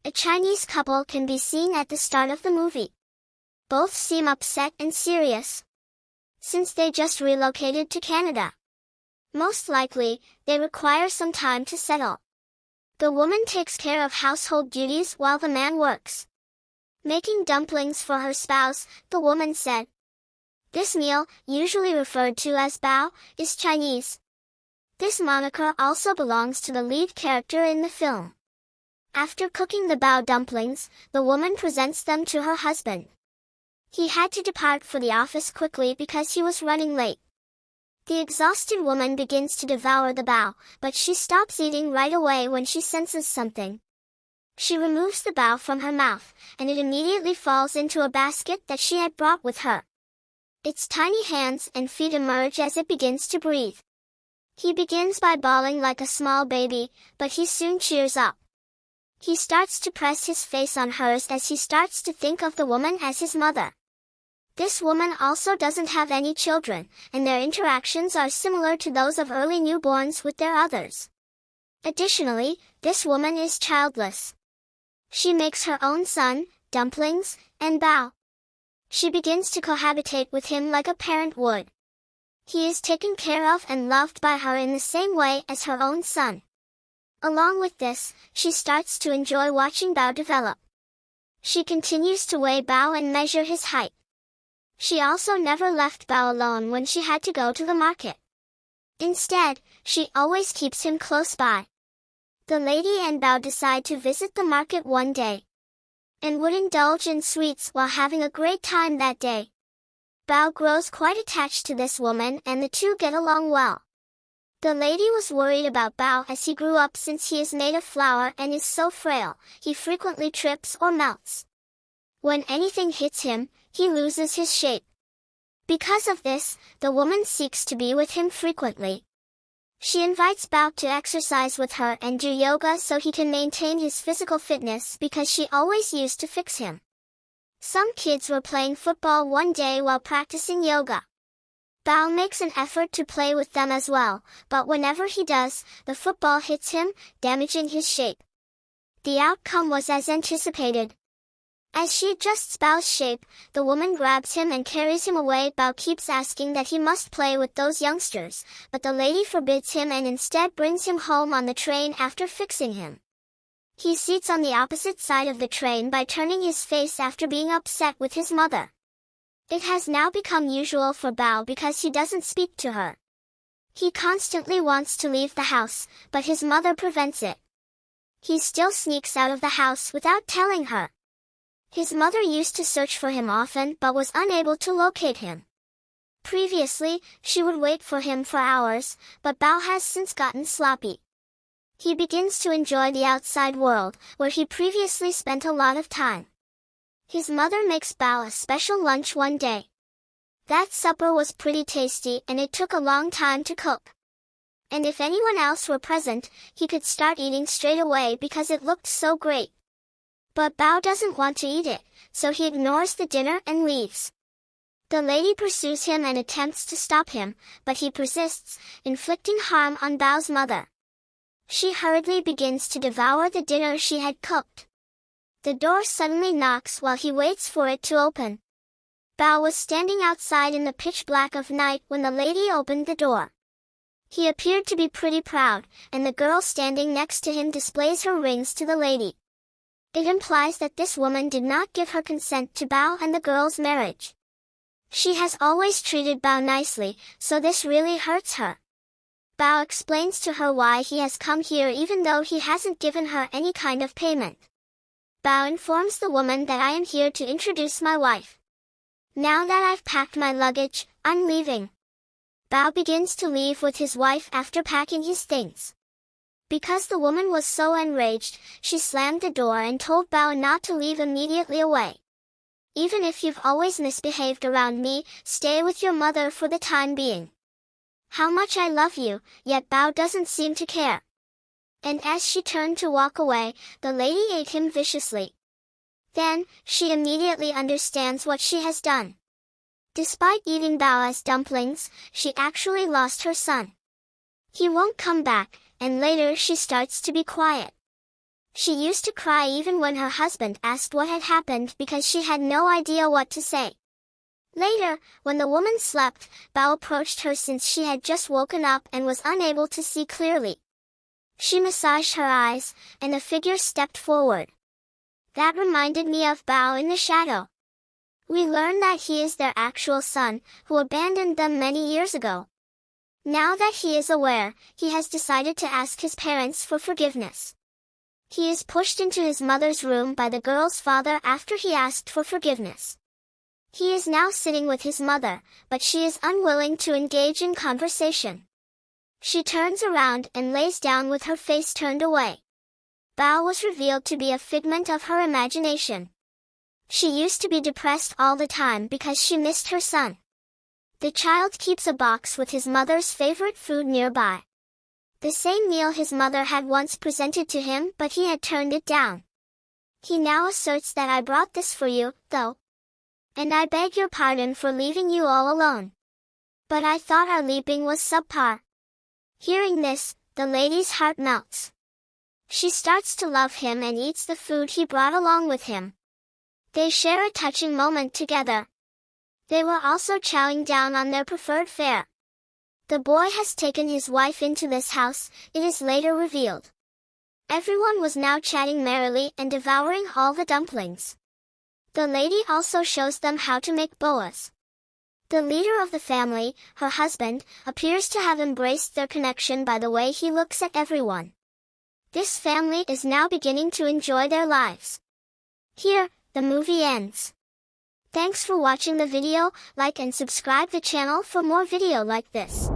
A Chinese couple can be seen at the start of the movie. Both seem upset and serious, since they just relocated to Canada. Most likely, they require some time to settle. The woman takes care of household duties while the man works. Making dumplings for her spouse, the woman said. This meal, usually referred to as bao, is Chinese. This moniker also belongs to the lead character in the film. After cooking the bao dumplings, the woman presents them to her husband. He had to depart for the office quickly because he was running late. The exhausted woman begins to devour the bao, but she stops eating right away when she senses something. She removes the bao from her mouth, and it immediately falls into a basket that she had brought with her. Its tiny hands and feet emerge as it begins to breathe. He begins by bawling like a small baby, but he soon cheers up. He starts to press his face on hers as he starts to think of the woman as his mother. This woman also doesn't have any children, and their interactions are similar to those of early newborns with their others. Additionally, this woman is childless. She makes her own son, dumplings, and bao. She begins to cohabitate with him like a parent would. He is taken care of and loved by her in the same way as her own son. Along with this, she starts to enjoy watching Bao develop. She continues to weigh Bao and measure his height. She also never left Bao alone when she had to go to the market. Instead, she always keeps him close by. The lady and Bao decide to visit the market one day, and would indulge in sweets while having a great time that day. Bao grows quite attached to this woman and the two get along well. The lady was worried about Bao as he grew up since he is made of flour and is so frail, he frequently trips or melts. When anything hits him, he loses his shape. Because of this, the woman seeks to be with him frequently. She invites Bao to exercise with her and do yoga so he can maintain his physical fitness because she always used to fix him. Some kids were playing football one day while practicing yoga. Bao makes an effort to play with them as well, but whenever he does, the football hits him, damaging his shape. The outcome was as anticipated. As she adjusts Bao's shape, the woman grabs him and carries him away. Bao keeps asking that he must play with those youngsters, but the lady forbids him and instead brings him home on the train after fixing him. He seats on the opposite side of the train by turning his face after being upset with his mother. It has now become usual for Bao because he doesn't speak to her. He constantly wants to leave the house, but his mother prevents it. He still sneaks out of the house without telling her. His mother used to search for him often but was unable to locate him. Previously, she would wait for him for hours, but Bao has since gotten sloppy. He begins to enjoy the outside world, where he previously spent a lot of time. His mother makes Bao a special lunch one day. That supper was pretty tasty and it took a long time to cook. And if anyone else were present, he could start eating straight away because it looked so great. But Bao doesn't want to eat it, so he ignores the dinner and leaves. The lady pursues him and attempts to stop him, but he persists, inflicting harm on Bao's mother. She hurriedly begins to devour the dinner she had cooked. The door suddenly knocks while he waits for it to open. Bao was standing outside in the pitch black of night when the lady opened the door. He appeared to be pretty proud, and the girl standing next to him displays her rings to the lady. It implies that this woman did not give her consent to Bao and the girl's marriage. She has always treated Bao nicely, so this really hurts her. Bao explains to her why he has come here even though he hasn't given her any kind of payment. Bao informs the woman that I am here to introduce my wife. Now that I've packed my luggage, I'm leaving. Bao begins to leave with his wife after packing his things. Because the woman was so enraged, she slammed the door and told Bao not to leave immediately away. Even if you've always misbehaved around me, stay with your mother for the time being. How much I love you, yet Bao doesn't seem to care. And as she turned to walk away, the lady ate him viciously. Then, she immediately understands what she has done. Despite eating Bao as dumplings, she actually lost her son. He won't come back, and later she starts to be quiet. She used to cry even when her husband asked what had happened because she had no idea what to say. Later, when the woman slept, Bao approached her since she had just woken up and was unable to see clearly. She massaged her eyes, and the figure stepped forward. That reminded me of Bao in the shadow. We learned that he is their actual son, who abandoned them many years ago. Now that he is aware, he has decided to ask his parents for forgiveness. He is pushed into his mother's room by the girl's father after he asked for forgiveness. He is now sitting with his mother, but she is unwilling to engage in conversation. She turns around and lays down with her face turned away. Bao was revealed to be a figment of her imagination. She used to be depressed all the time because she missed her son. The child keeps a box with his mother's favorite food nearby. The same meal his mother had once presented to him, but he had turned it down. He now asserts that I brought this for you, though. And I beg your pardon for leaving you all alone. But I thought our leaping was subpar. Hearing this, the lady's heart melts. She starts to love him and eats the food he brought along with him. They share a touching moment together. They were also chowing down on their preferred fare. The boy has taken his wife into this house, it is later revealed. Everyone was now chatting merrily and devouring all the dumplings. The lady also shows them how to make boas. The leader of the family, her husband, appears to have embraced their connection by the way he looks at everyone. This family is now beginning to enjoy their lives. Here, the movie ends. Thanks for watching the video, like and subscribe the channel for more video like this.